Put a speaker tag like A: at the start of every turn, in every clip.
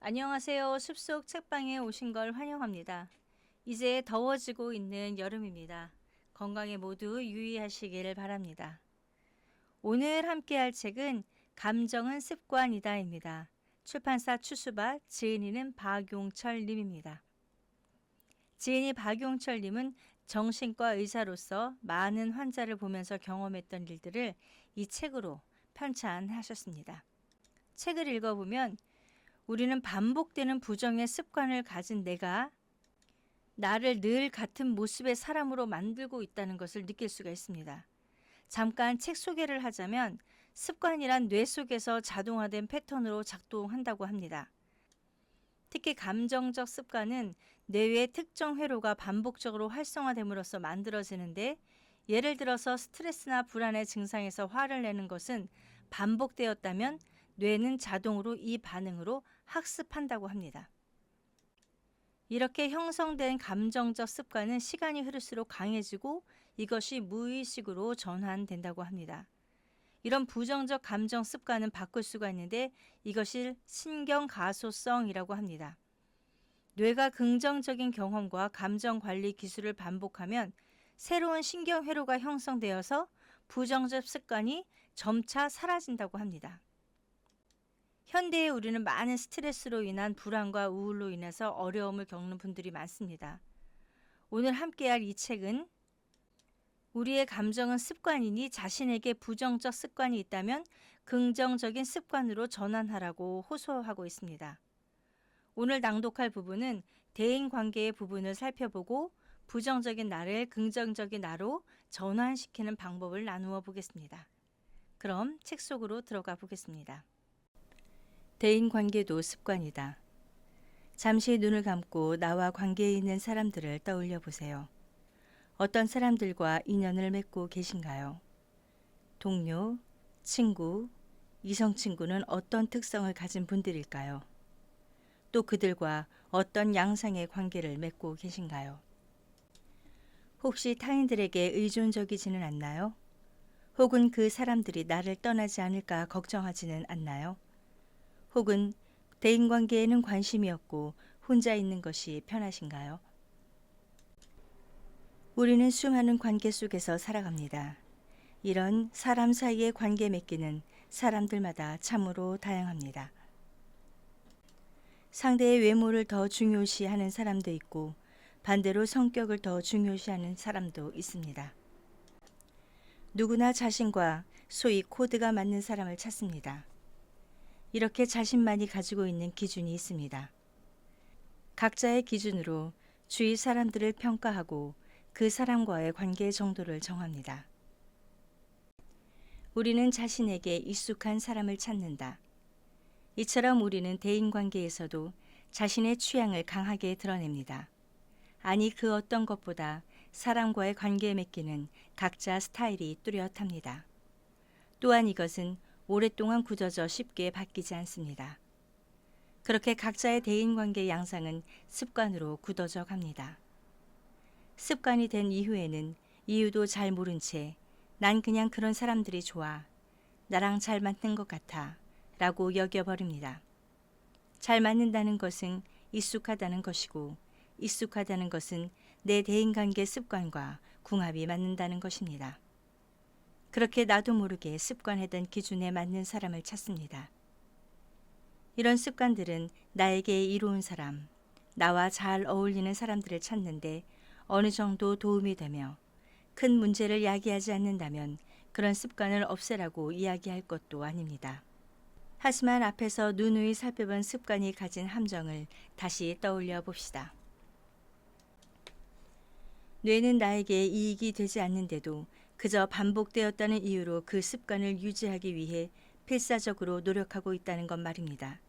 A: 안녕하세요. 숲속 책방에 오신 걸 환영합니다. 이제 더워지고 있는 여름입니다. 건강에 모두 유의하시기를 바랍니다. 오늘 함께할 책은 감정은 습관이다입니다. 출판사 추수밭, 지은이는 박용철 님입니다. 지은이 박용철 님은 정신과 의사로서 많은 환자를 보면서 경험했던 일들을 이 책으로 편찬하셨습니다. 책을 읽어보면 우리는 반복되는 부정의 습관을 가진 내가 나를 늘 같은 모습의 사람으로 만들고 있다는 것을 느낄 수가 있습니다. 잠깐 책 소개를 하자면 습관이란 뇌 속에서 자동화된 패턴으로 작동한다고 합니다. 특히 감정적 습관은 뇌의 특정 회로가 반복적으로 활성화됨으로써 만들어지는데, 예를 들어서 스트레스나 불안의 증상에서 화를 내는 것은 반복되었다면 뇌는 자동으로 이 반응으로 학습한다고 합니다. 이렇게 형성된 감정적 습관은 시간이 흐를수록 강해지고 이것이 무의식으로 전환된다고 합니다. 이런 부정적 감정 습관은 바꿀 수가 있는데 이것을 신경가소성이라고 합니다. 뇌가 긍정적인 경험과 감정 관리 기술을 반복하면 새로운 신경회로가 형성되어서 부정적 습관이 점차 사라진다고 합니다. 현대의 우리는 많은 스트레스로 인한 불안과 우울로 인해서 어려움을 겪는 분들이 많습니다. 오늘 함께할 이 책은 우리의 감정은 습관이니 자신에게 부정적 습관이 있다면 긍정적인 습관으로 전환하라고 호소하고 있습니다. 오늘 낭독할 부분은 대인관계의 부분을 살펴보고 부정적인 나를 긍정적인 나로 전환시키는 방법을 나누어 보겠습니다. 그럼 책 속으로 들어가 보겠습니다. 대인관계도 습관이다. 잠시 눈을 감고 나와 관계에 있는 사람들을 떠올려 보세요. 어떤 사람들과 인연을 맺고 계신가요? 동료, 친구, 이성 친구는 어떤 특성을 가진 분들일까요? 또 그들과 어떤 양상의 관계를 맺고 계신가요? 혹시 타인들에게 의존적이지는 않나요? 혹은 그 사람들이 나를 떠나지 않을까 걱정하지는 않나요? 혹은 대인관계에는 관심이 없고 혼자 있는 것이 편하신가요? 우리는 수많은 관계 속에서 살아갑니다. 이런 사람 사이의 관계 맺기는 사람들마다 참으로 다양합니다. 상대의 외모를 더 중요시하는 사람도 있고 반대로 성격을 더 중요시하는 사람도 있습니다. 누구나 자신과 소위 코드가 맞는 사람을 찾습니다. 이렇게 자신만이 가지고 있는 기준이 있습니다. 각자의 기준으로 주위 사람들을 평가하고 그 사람과의 관계 정도를 정합니다. 우리는 자신에게 익숙한 사람을 찾는다. 이처럼 우리는 대인관계에서도 자신의 취향을 강하게 드러냅니다. 아니 그 어떤 것보다 사람과의 관계 맺기는 각자 스타일이 뚜렷합니다. 또한 이것은 오랫동안 굳어져 쉽게 바뀌지 않습니다. 그렇게 각자의 대인관계 양상은 습관으로 굳어져 갑니다. 습관이 된 이후에는 이유도 잘 모른 채 난 그냥 그런 사람들이 좋아, 나랑 잘 맞는 것 같아 라고 여겨버립니다. 잘 맞는다는 것은 익숙하다는 것이고 익숙하다는 것은 내 대인관계 습관과 궁합이 맞는다는 것입니다. 그렇게 나도 모르게 습관화된 기준에 맞는 사람을 찾습니다. 이런 습관들은 나에게 이로운 사람, 나와 잘 어울리는 사람들을 찾는데 어느 정도 도움이 되며 큰 문제를 야기하지 않는다면 그런 습관을 없애라고 이야기할 것도 아닙니다. 하지만 앞에서 누누이 살펴본 습관이 가진 함정을 다시 떠올려 봅시다. 뇌는 나에게 이익이 되지 않는데도 그저 반복되었다는 이유로 그 습관을 유지하기 위해 필사적으로 노력하고 있다는 것 말입니다.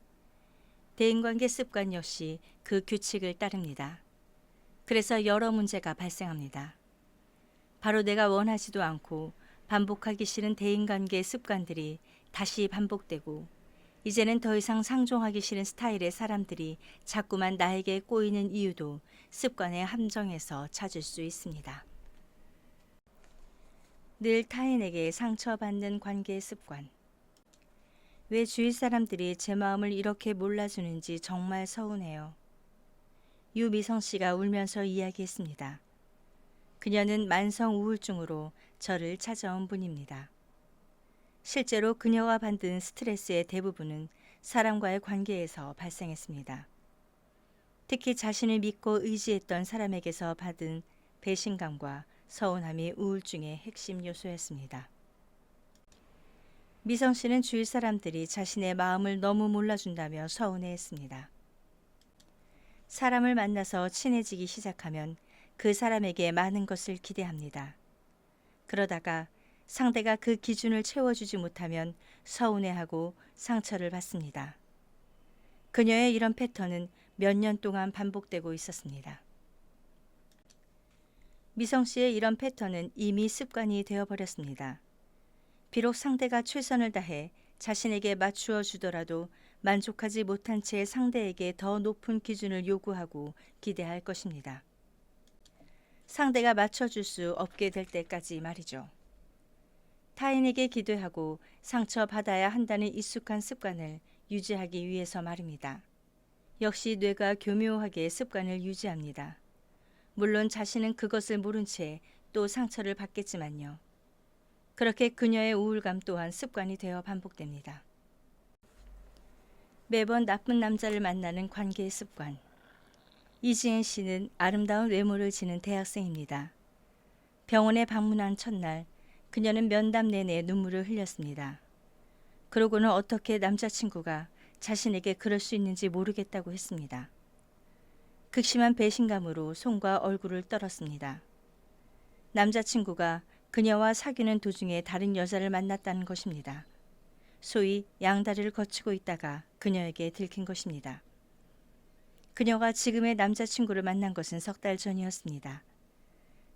A: 대인관계 습관 역시 그 규칙을 따릅니다. 그래서 여러 문제가 발생합니다. 바로 내가 원하지도 않고 반복하기 싫은 대인관계 습관들이 다시 반복되고 이제는 더 이상 상종하기 싫은 스타일의 사람들이 자꾸만 나에게 꼬이는 이유도 습관의 함정에서 찾을 수 있습니다. 늘 타인에게 상처받는 관계 습관. 왜 주위 사람들이 제 마음을 이렇게 몰라주는지 정말 서운해요. 유미성 씨가 울면서 이야기했습니다. 그녀는 만성 우울증으로 저를 찾아온 분입니다. 실제로 그녀가 받은 스트레스의 대부분은 사람과의 관계에서 발생했습니다. 특히 자신을 믿고 의지했던 사람에게서 받은 배신감과 서운함이 우울증의 핵심 요소였습니다. 미성 씨는 주위 사람들이 자신의 마음을 너무 몰라준다며 서운해했습니다. 사람을 만나서 친해지기 시작하면 그 사람에게 많은 것을 기대합니다. 그러다가 상대가 그 기준을 채워주지 못하면 서운해하고 상처를 받습니다. 그녀의 이런 패턴은 몇 년 동안 반복되고 있었습니다. 미성 씨의 이런 패턴은 이미 습관이 되어버렸습니다. 비록 상대가 최선을 다해 자신에게 맞추어 주더라도 만족하지 못한 채 상대에게 더 높은 기준을 요구하고 기대할 것입니다. 상대가 맞춰줄 수 없게 될 때까지 말이죠. 타인에게 기대하고 상처받아야 한다는 익숙한 습관을 유지하기 위해서 말입니다. 역시 뇌가 교묘하게 습관을 유지합니다. 물론 자신은 그것을 모른 채 또 상처를 받겠지만요. 그렇게 그녀의 우울감 또한 습관이 되어 반복됩니다. 매번 나쁜 남자를 만나는 관계의 습관. 이지은 씨는 아름다운 외모를 지닌 대학생입니다. 병원에 방문한 첫날, 그녀는 면담 내내 눈물을 흘렸습니다. 그러고는 어떻게 남자친구가 자신에게 그럴 수 있는지 모르겠다고 했습니다. 극심한 배신감으로 손과 얼굴을 떨었습니다. 남자친구가 그녀와 사귀는 도중에 다른 여자를 만났다는 것입니다. 소위 양다리를 거치고 있다가 그녀에게 들킨 것입니다. 그녀가 지금의 남자친구를 만난 것은 석 달 전이었습니다.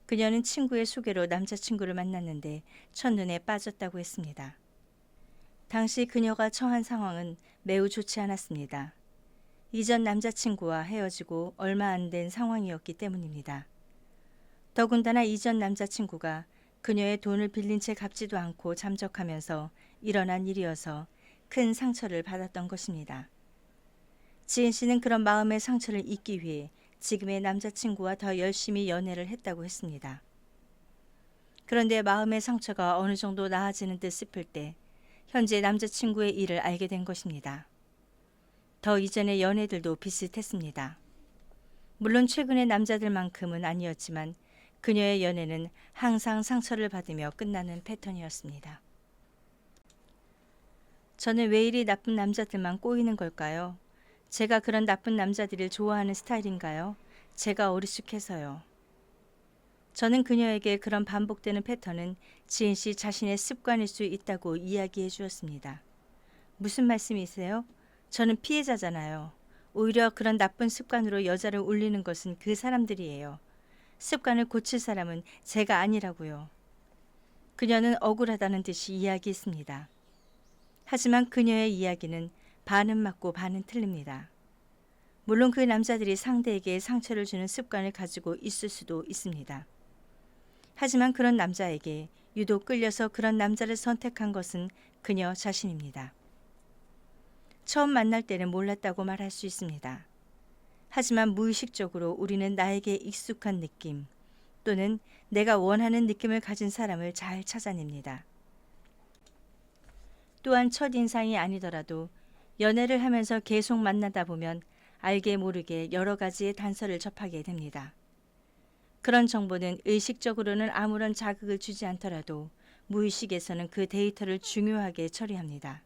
A: 그녀는 친구의 소개로 남자친구를 만났는데 첫눈에 빠졌다고 했습니다. 당시 그녀가 처한 상황은 매우 좋지 않았습니다. 이전 남자친구와 헤어지고 얼마 안 된 상황이었기 때문입니다. 더군다나 이전 남자친구가 그녀의 돈을 빌린 채 갚지도 않고 잠적하면서 일어난 일이어서 큰 상처를 받았던 것입니다. 지은 씨는 그런 마음의 상처를 잊기 위해 지금의 남자친구와 더 열심히 연애를 했다고 했습니다. 그런데 마음의 상처가 어느 정도 나아지는 듯 싶을 때 현재 남자친구의 일을 알게 된 것입니다. 더 이전의 연애들도 비슷했습니다. 물론 최근의 남자들만큼은 아니었지만 그녀의 연애는 항상 상처를 받으며 끝나는 패턴이었습니다. 저는 왜 이리 나쁜 남자들만 꼬이는 걸까요? 제가 그런 나쁜 남자들을 좋아하는 스타일인가요? 제가 어리숙해서요. 저는 그녀에게 그런 반복되는 패턴은 지은 씨 자신의 습관일 수 있다고 이야기해 주었습니다. 무슨 말씀이세요? 저는 피해자잖아요. 오히려 그런 나쁜 습관으로 여자를 울리는 것은 그 사람들이에요. 습관을 고칠 사람은 제가 아니라고요. 그녀는 억울하다는 듯이 이야기했습니다. 하지만 그녀의 이야기는 반은 맞고 반은 틀립니다. 물론 그 남자들이 상대에게 상처를 주는 습관을 가지고 있을 수도 있습니다. 하지만 그런 남자에게 유독 끌려서 그런 남자를 선택한 것은 그녀 자신입니다. 처음 만날 때는 몰랐다고 말할 수 있습니다. 하지만 무의식적으로 우리는 나에게 익숙한 느낌 또는 내가 원하는 느낌을 가진 사람을 잘 찾아냅니다. 또한 첫인상이 아니더라도 연애를 하면서 계속 만나다 보면 알게 모르게 여러 가지의 단서를 접하게 됩니다. 그런 정보는 의식적으로는 아무런 자극을 주지 않더라도 무의식에서는 그 데이터를 중요하게 처리합니다.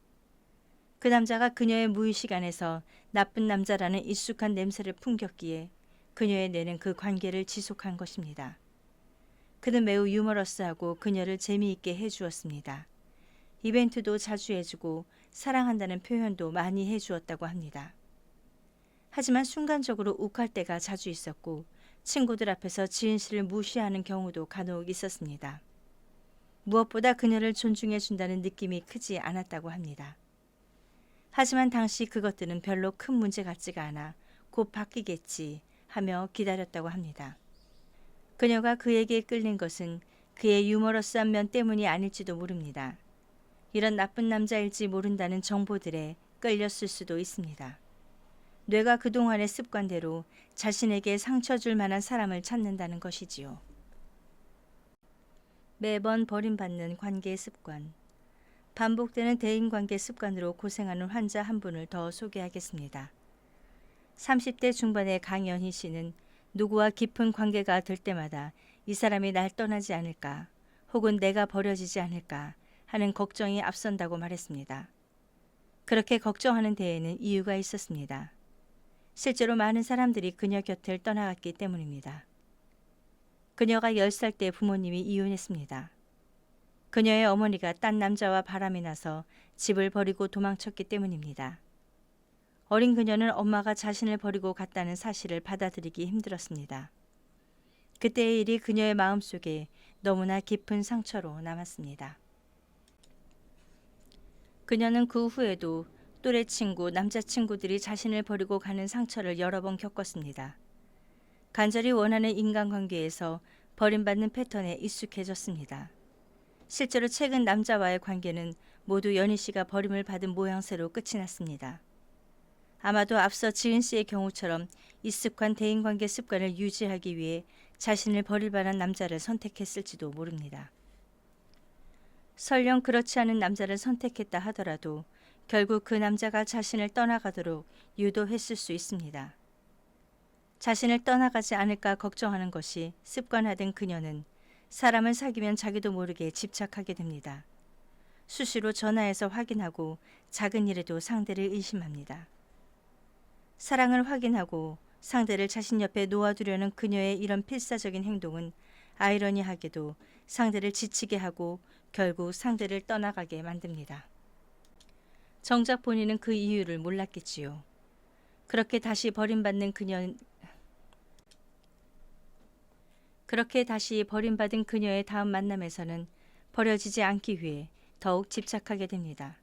A: 그 남자가 그녀의 무의식 안에서 나쁜 남자라는 익숙한 냄새를 풍겼기에 그녀의 뇌는 그 관계를 지속한 것입니다. 그는 매우 유머러스하고 그녀를 재미있게 해주었습니다. 이벤트도 자주 해주고 사랑한다는 표현도 많이 해주었다고 합니다. 하지만 순간적으로 욱할 때가 자주 있었고 친구들 앞에서 지은 씨를 무시하는 경우도 간혹 있었습니다. 무엇보다 그녀를 존중해 준다는 느낌이 크지 않았다고 합니다. 하지만 당시 그것들은 별로 큰 문제 같지가 않아 곧 바뀌겠지 하며 기다렸다고 합니다. 그녀가 그에게 끌린 것은 그의 유머러스한 면 때문이 아닐지도 모릅니다. 이런 나쁜 남자일지 모른다는 정보들에 끌렸을 수도 있습니다. 뇌가 그동안의 습관대로 자신에게 상처 줄 만한 사람을 찾는다는 것이지요. 매번 버림받는 관계 습관. 반복되는 대인관계 습관으로 고생하는 환자 한 분을 더 소개하겠습니다. 30대 중반의 강연희 씨는 누구와 깊은 관계가 될 때마다 이 사람이 날 떠나지 않을까 혹은 내가 버려지지 않을까 하는 걱정이 앞선다고 말했습니다. 그렇게 걱정하는 데에는 이유가 있었습니다. 실제로 많은 사람들이 그녀 곁을 떠나갔기 때문입니다. 그녀가 10살 때 부모님이 이혼했습니다. 그녀의 어머니가 딴 남자와 바람이 나서 집을 버리고 도망쳤기 때문입니다. 어린 그녀는 엄마가 자신을 버리고 갔다는 사실을 받아들이기 힘들었습니다. 그때의 일이 그녀의 마음속에 너무나 깊은 상처로 남았습니다. 그녀는 그 후에도 또래 친구, 남자친구들이 자신을 버리고 가는 상처를 여러 번 겪었습니다. 간절히 원하는 인간관계에서 버림받는 패턴에 익숙해졌습니다. 실제로 최근 남자와의 관계는 모두 연희 씨가 버림을 받은 모양새로 끝이 났습니다. 아마도 앞서 지은 씨의 경우처럼 익숙한 대인관계 습관을 유지하기 위해 자신을 버릴 만한 남자를 선택했을지도 모릅니다. 설령 그렇지 않은 남자를 선택했다 하더라도 결국 그 남자가 자신을 떠나가도록 유도했을 수 있습니다. 자신을 떠나가지 않을까 걱정하는 것이 습관화된 그녀는 사람을 사귀면 자기도 모르게 집착하게 됩니다. 수시로 전화해서 확인하고 작은 일에도 상대를 의심합니다. 사랑을 확인하고 상대를 자신 옆에 놓아두려는 그녀의 이런 필사적인 행동은 아이러니하게도 상대를 지치게 하고 결국 상대를 떠나가게 만듭니다. 정작 본인은 그 이유를 몰랐겠지요. 그렇게 다시 버림받은 그녀의 다음 만남에서는 버려지지 않기 위해 더욱 집착하게 됩니다.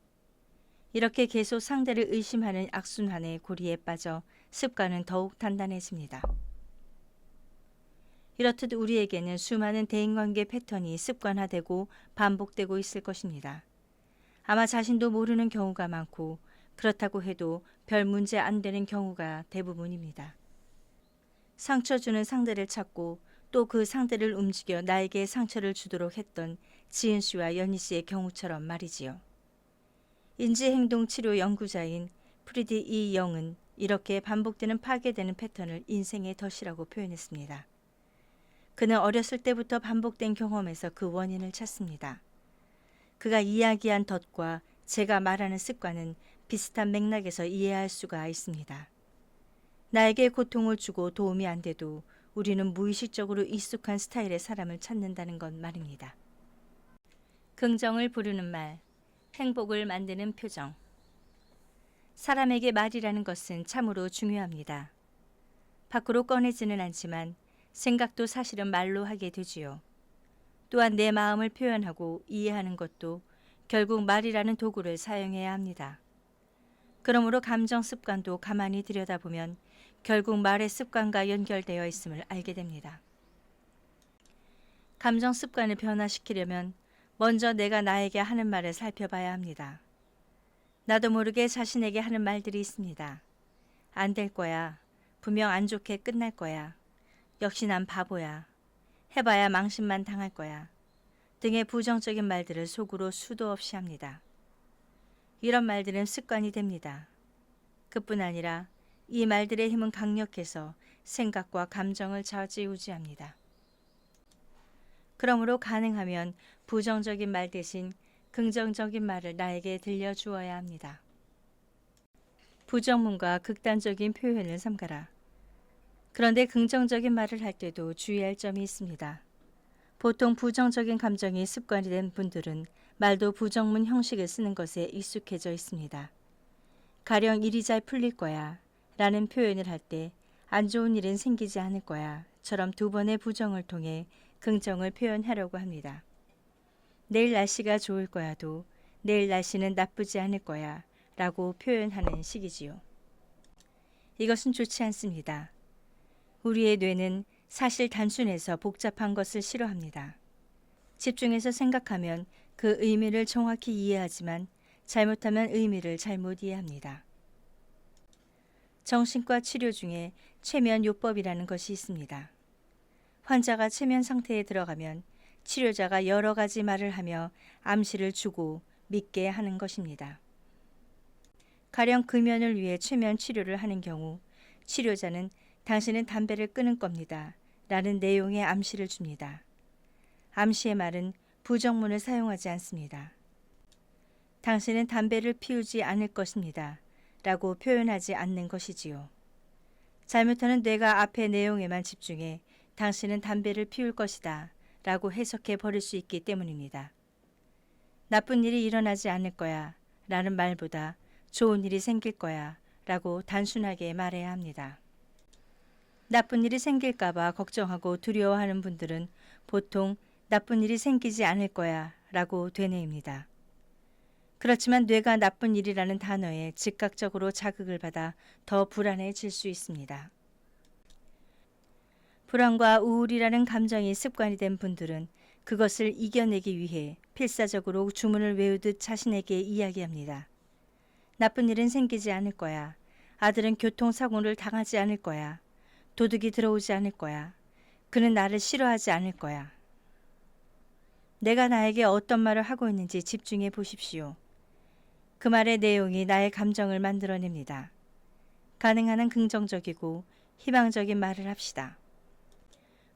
A: 이렇게 계속 상대를 의심하는 악순환의 고리에 빠져 습관은 더욱 단단해집니다. 이렇듯 우리에게는 수많은 대인관계 패턴이 습관화되고 반복되고 있을 것입니다. 아마 자신도 모르는 경우가 많고 그렇다고 해도 별 문제 안 되는 경우가 대부분입니다. 상처 주는 상대를 찾고 또 그 상대를 움직여 나에게 상처를 주도록 했던 지은 씨와 연희 씨의 경우처럼 말이지요. 인지행동치료 연구자인 프리디 이 영은 이렇게 반복되는 파괴되는 패턴을 인생의 덫이라고 표현했습니다. 그는 어렸을 때부터 반복된 경험에서 그 원인을 찾습니다. 그가 이야기한 덫과 제가 말하는 습관은 비슷한 맥락에서 이해할 수가 있습니다. 나에게 고통을 주고 도움이 안 돼도 우리는 무의식적으로 익숙한 스타일의 사람을 찾는다는 것 말입니다. 긍정을 부르는 말, 행복을 만드는 표정. 사람에게 말이라는 것은 참으로 중요합니다. 밖으로 꺼내지는 않지만 생각도 사실은 말로 하게 되지요. 또한 내 마음을 표현하고 이해하는 것도 결국 말이라는 도구를 사용해야 합니다. 그러므로 감정 습관도 가만히 들여다보면 결국 말의 습관과 연결되어 있음을 알게 됩니다. 감정 습관을 변화시키려면 먼저 내가 나에게 하는 말을 살펴봐야 합니다. 나도 모르게 자신에게 하는 말들이 있습니다. 안 될 거야. 분명 안 좋게 끝날 거야. 역시 난 바보야. 해봐야 망신만 당할 거야. 등의 부정적인 말들을 속으로 수도 없이 합니다. 이런 말들은 습관이 됩니다. 그뿐 아니라 이 말들의 힘은 강력해서 생각과 감정을 좌지우지합니다. 그러므로 가능하면 부정적인 말 대신 긍정적인 말을 나에게 들려주어야 합니다. 부정문과 극단적인 표현을 삼가라. 그런데 긍정적인 말을 할 때도 주의할 점이 있습니다. 보통 부정적인 감정이 습관이 된 분들은 말도 부정문 형식을 쓰는 것에 익숙해져 있습니다. 가령 일이 잘 풀릴 거야 라는 표현을 할 때 안 좋은 일은 생기지 않을 거야 처럼 두 번의 부정을 통해 긍정을 표현하려고 합니다. 내일 날씨가 좋을 거야도 내일 날씨는 나쁘지 않을 거야 라고 표현하는 식이지요. 이것은 좋지 않습니다. 우리의 뇌는 사실 단순해서 복잡한 것을 싫어합니다. 집중해서 생각하면 그 의미를 정확히 이해하지만 잘못하면 의미를 잘못 이해합니다. 정신과 치료 중에 최면요법이라는 것이 있습니다. 환자가 최면 상태에 들어가면 치료자가 여러 가지 말을 하며 암시를 주고 믿게 하는 것입니다. 가령 금연을 위해 최면 치료를 하는 경우 치료자는 당신은 담배를 끊을 겁니다. 라는 내용의 암시를 줍니다. 암시의 말은 부정문을 사용하지 않습니다. 당신은 담배를 피우지 않을 것입니다. 라고 표현하지 않는 것이지요. 잘못하는 뇌가 앞의 내용에만 집중해 당신은 담배를 피울 것이다. 라고 해석해 버릴 수 있기 때문입니다. 나쁜 일이 일어나지 않을 거야. 라는 말보다 좋은 일이 생길 거야. 라고 단순하게 말해야 합니다. 나쁜 일이 생길까봐 걱정하고 두려워하는 분들은 보통 나쁜 일이 생기지 않을 거야 라고 되뇌입니다. 그렇지만 뇌가 나쁜 일이라는 단어에 즉각적으로 자극을 받아 더 불안해질 수 있습니다. 불안과 우울이라는 감정이 습관이 된 분들은 그것을 이겨내기 위해 필사적으로 주문을 외우듯 자신에게 이야기합니다. 나쁜 일은 생기지 않을 거야. 아들은 교통사고를 당하지 않을 거야. 도둑이 들어오지 않을 거야. 그는 나를 싫어하지 않을 거야. 내가 나에게 어떤 말을 하고 있는지 집중해 보십시오. 그 말의 내용이 나의 감정을 만들어냅니다. 가능한 한 긍정적이고 희망적인 말을 합시다.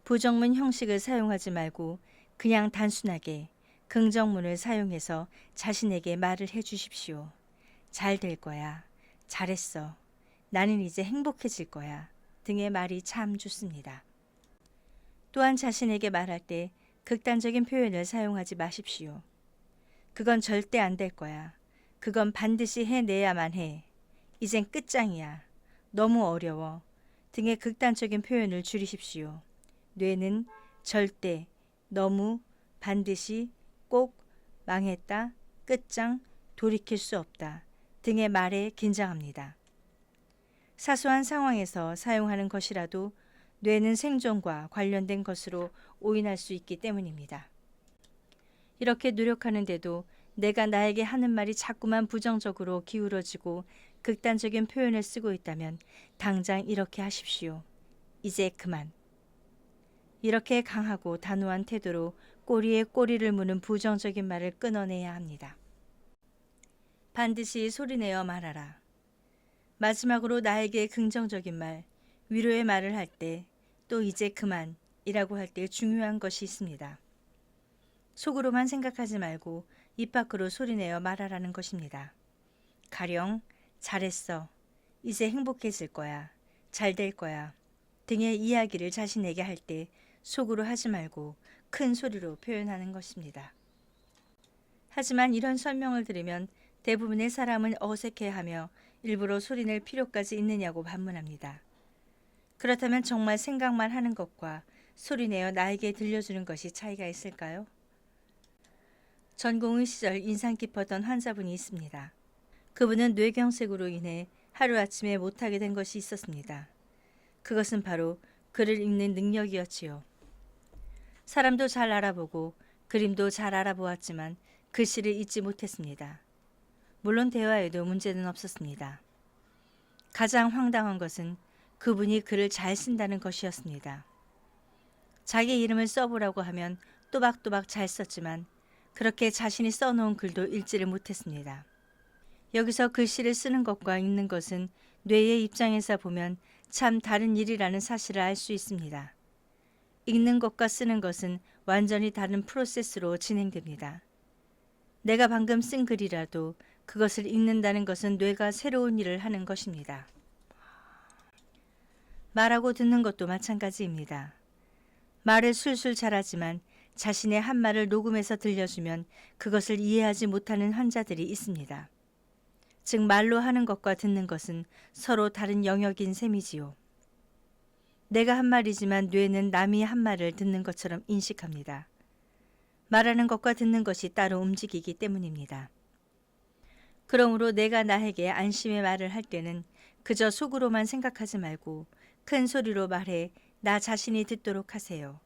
A: 부정문 형식을 사용하지 말고 그냥 단순하게 긍정문을 사용해서 자신에게 말을 해주십시오. 잘 될 거야. 잘했어. 나는 이제 행복해질 거야. 등의 말이 참 좋습니다. 또한 자신에게 말할 때 극단적인 표현을 사용하지 마십시오. 그건 절대 안 될 거야. 그건 반드시 해내야만 해. 이젠 끝장이야. 너무 어려워. 등의 극단적인 표현을 줄이십시오. 뇌는 절대, 너무, 반드시, 꼭, 망했다, 끝장, 돌이킬 수 없다 등의 말에 긴장합니다. 사소한 상황에서 사용하는 것이라도 뇌는 생존과 관련된 것으로 오인할 수 있기 때문입니다. 이렇게 노력하는데도 내가 나에게 하는 말이 자꾸만 부정적으로 기울어지고 극단적인 표현을 쓰고 있다면 당장 이렇게 하십시오. 이제 그만. 이렇게 강하고 단호한 태도로 꼬리에 꼬리를 무는 부정적인 말을 끊어내야 합니다. 반드시 소리내어 말하라. 마지막으로 나에게 긍정적인 말, 위로의 말을 할 때 또 이제 그만이라고 할 때 중요한 것이 있습니다. 속으로만 생각하지 말고 입 밖으로 소리내어 말하라는 것입니다. 가령 잘했어, 이제 행복해질 거야, 잘 될 거야 등의 이야기를 자신에게 할 때 속으로 하지 말고 큰 소리로 표현하는 것입니다. 하지만 이런 설명을 들으면 대부분의 사람은 어색해하며 일부러 소리낼 필요까지 있느냐고 반문합니다. 그렇다면 정말 생각만 하는 것과 소리내어 나에게 들려주는 것이 차이가 있을까요? 전공의 시절 인상 깊었던 환자분이 있습니다. 그분은 뇌경색으로 인해 하루아침에 못하게 된 것이 있었습니다. 그것은 바로 글을 읽는 능력이었지요. 사람도 잘 알아보고 그림도 잘 알아보았지만 글씨를 읽지 못했습니다. 물론 대화에도 문제는 없었습니다. 가장 황당한 것은 그분이 글을 잘 쓴다는 것이었습니다. 자기 이름을 써보라고 하면 또박또박 잘 썼지만 그렇게 자신이 써놓은 글도 읽지를 못했습니다. 여기서 글씨를 쓰는 것과 읽는 것은 뇌의 입장에서 보면 참 다른 일이라는 사실을 알 수 있습니다. 읽는 것과 쓰는 것은 완전히 다른 프로세스로 진행됩니다. 내가 방금 쓴 글이라도 그것을 읽는다는 것은 뇌가 새로운 일을 하는 것입니다. 말하고 듣는 것도 마찬가지입니다. 말을 술술 잘하지만 자신의 한 말을 녹음해서 들려주면 그것을 이해하지 못하는 환자들이 있습니다. 즉 말로 하는 것과 듣는 것은 서로 다른 영역인 셈이지요. 내가 한 말이지만 뇌는 남이 한 말을 듣는 것처럼 인식합니다. 말하는 것과 듣는 것이 따로 움직이기 때문입니다. 그러므로 내가 나에게 안심의 말을 할 때는 그저 속으로만 생각하지 말고 큰 소리로 말해 나 자신이 듣도록 하세요.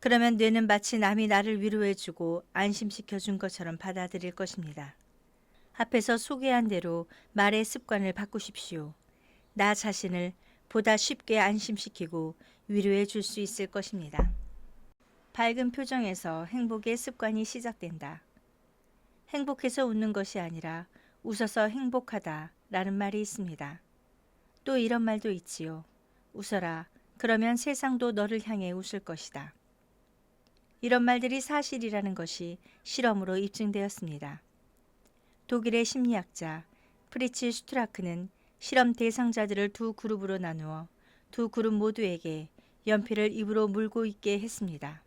A: 그러면 뇌는 마치 남이 나를 위로해주고 안심시켜 준 것처럼 받아들일 것입니다. 앞에서 소개한 대로 말의 습관을 바꾸십시오. 나 자신을 보다 쉽게 안심시키고 위로해 줄 수 있을 것입니다. 밝은 표정에서 행복의 습관이 시작된다. 행복해서 웃는 것이 아니라 웃어서 행복하다 라는 말이 있습니다. 또 이런 말도 있지요. 웃어라. 그러면 세상도 너를 향해 웃을 것이다. 이런 말들이 사실이라는 것이 실험으로 입증되었습니다. 독일의 심리학자 프리츠 슈트라크는 실험 대상자들을 두 그룹으로 나누어 두 그룹 모두에게 연필을 입으로 물고 있게 했습니다.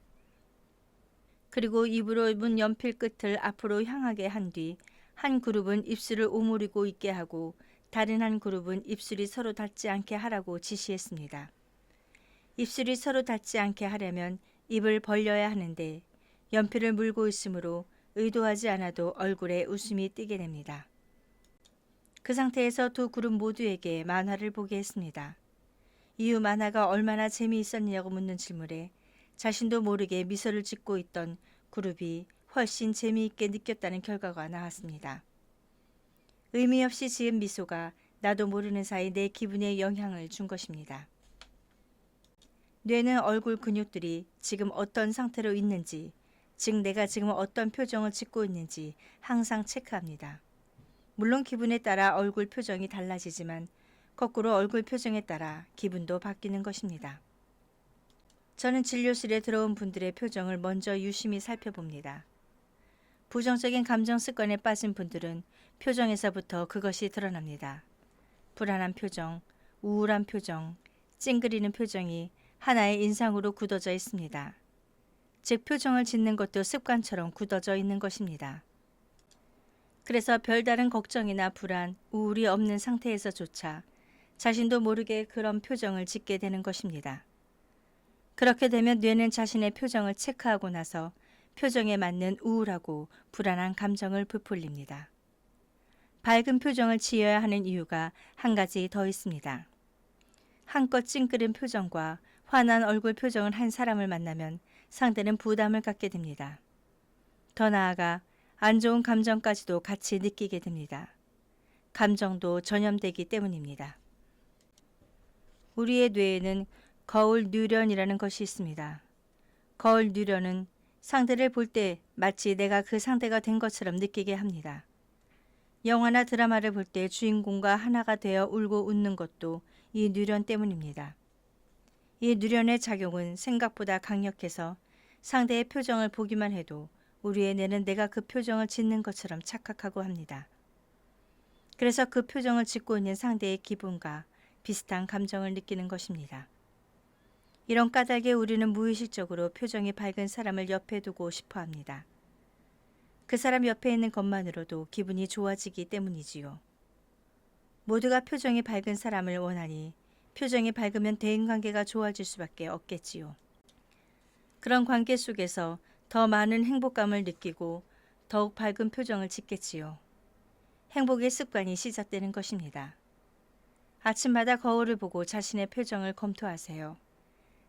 A: 그리고 입으로 문 연필 끝을 앞으로 향하게 한 뒤 한 그룹은 입술을 오므리고 있게 하고 다른 한 그룹은 입술이 서로 닿지 않게 하라고 지시했습니다. 입술이 서로 닿지 않게 하려면 입을 벌려야 하는데 연필을 물고 있으므로 의도하지 않아도 얼굴에 웃음이 띄게 됩니다. 그 상태에서 두 그룹 모두에게 만화를 보게 했습니다. 이후 만화가 얼마나 재미있었냐고 묻는 질문에 자신도 모르게 미소를 짓고 있던 그룹이 훨씬 재미있게 느꼈다는 결과가 나왔습니다. 의미 없이 지은 미소가 나도 모르는 사이 내 기분에 영향을 준 것입니다. 뇌는 얼굴 근육들이 지금 어떤 상태로 있는지, 즉 내가 지금 어떤 표정을 짓고 있는지 항상 체크합니다. 물론 기분에 따라 얼굴 표정이 달라지지만 거꾸로 얼굴 표정에 따라 기분도 바뀌는 것입니다. 저는 진료실에 들어온 분들의 표정을 먼저 유심히 살펴봅니다. 부정적인 감정 습관에 빠진 분들은 표정에서부터 그것이 드러납니다. 불안한 표정, 우울한 표정, 찡그리는 표정이 하나의 인상으로 굳어져 있습니다. 즉 표정을 짓는 것도 습관처럼 굳어져 있는 것입니다. 그래서 별다른 걱정이나 불안, 우울이 없는 상태에서조차 자신도 모르게 그런 표정을 짓게 되는 것입니다. 그렇게 되면 뇌는 자신의 표정을 체크하고 나서 표정에 맞는 우울하고 불안한 감정을 부풀립니다. 밝은 표정을 지어야 하는 이유가 한 가지 더 있습니다. 한껏 찡그린 표정과 화난 얼굴 표정을 한 사람을 만나면 상대는 부담을 갖게 됩니다. 더 나아가 안 좋은 감정까지도 같이 느끼게 됩니다. 감정도 전염되기 때문입니다. 우리의 뇌에는 거울 뉴런이라는 것이 있습니다. 거울 뉴런은 상대를 볼 때 마치 내가 그 상대가 된 것처럼 느끼게 합니다. 영화나 드라마를 볼 때 주인공과 하나가 되어 울고 웃는 것도 이 뉴런 때문입니다. 이 뉴런의 작용은 생각보다 강력해서 상대의 표정을 보기만 해도 우리의 뇌는 내가 그 표정을 짓는 것처럼 착각하고 합니다. 그래서 그 표정을 짓고 있는 상대의 기분과 비슷한 감정을 느끼는 것입니다. 이런 까닭에 우리는 무의식적으로 표정이 밝은 사람을 옆에 두고 싶어 합니다. 그 사람 옆에 있는 것만으로도 기분이 좋아지기 때문이지요. 모두가 표정이 밝은 사람을 원하니 표정이 밝으면 대인관계가 좋아질 수밖에 없겠지요. 그런 관계 속에서 더 많은 행복감을 느끼고 더욱 밝은 표정을 짓겠지요. 행복의 습관이 시작되는 것입니다. 아침마다 거울을 보고 자신의 표정을 검토하세요.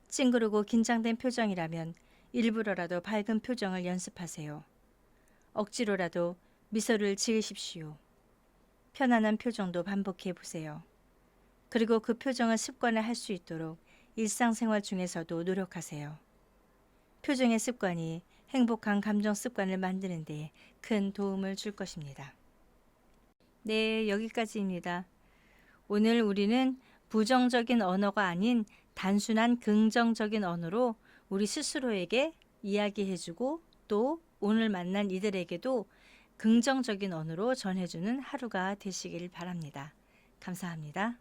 A: 찡그리고 긴장된 표정이라면 일부러라도 밝은 표정을 연습하세요. 억지로라도 미소를 지으십시오. 편안한 표정도 반복해 보세요. 그리고 그 표정을 습관화할 수 있도록 일상생활 중에서도 노력하세요. 표정의 습관이 행복한 감정 습관을 만드는 데 큰 도움을 줄 것입니다. 네, 여기까지입니다. 오늘 우리는 부정적인 언어가 아닌 단순한 긍정적인 언어로 우리 스스로에게 이야기해주고 또 오늘 만난 이들에게도 긍정적인 언어로 전해주는 하루가 되시길 바랍니다. 감사합니다.